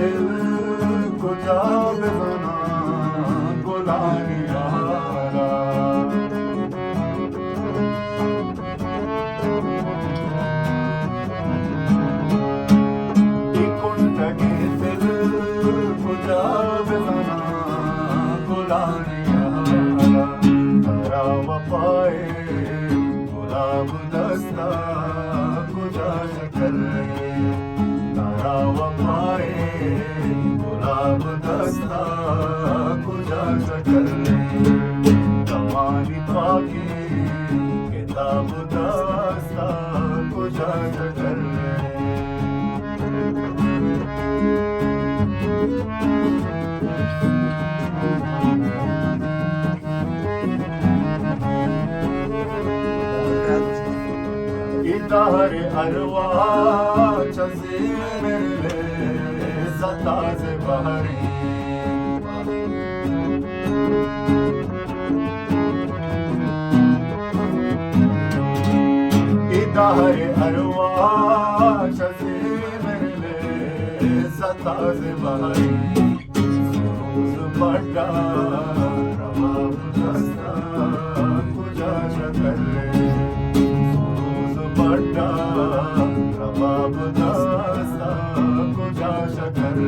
दिल को जा बेज़ना बुलाने यारा इकुंडगे दिल को जा बेज़ना बुलाने यारा तारा वफाए गुलाब दस्ता कुजा शकर तारा वफाए गुलाब दस्ता कुजा शकर कमाली पाके किताब दस्ता कुजा शकर इतार अरवा चज़ीर सताज़ बहरी इतार अरवा चज़ीर सताज़ बहरी रोज़ बड़ा रवाब दस्ता कुजा शकर बड़ा रबाब दस्ता कुजा शकर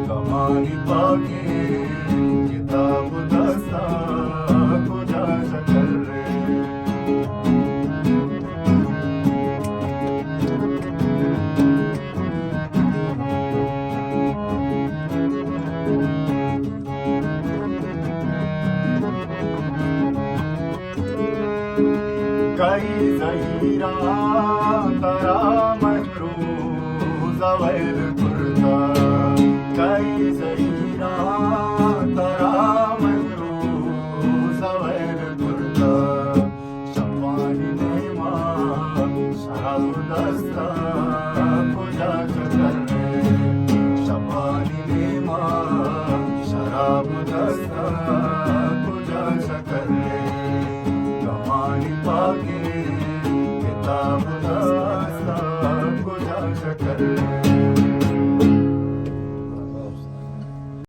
कमाली पाके किताब दस्ता कुजा शकर कई ज़हीरा तरा महरूज़ वैल कुर्ता कई ज़हीरा तरा महरूज़ वैल कुर्ता शफ़ानी नेमा शराब दस्ता कुजा शकर शफ़ानी नेमा शराब दस्ता कुजा शकर कमाली पाके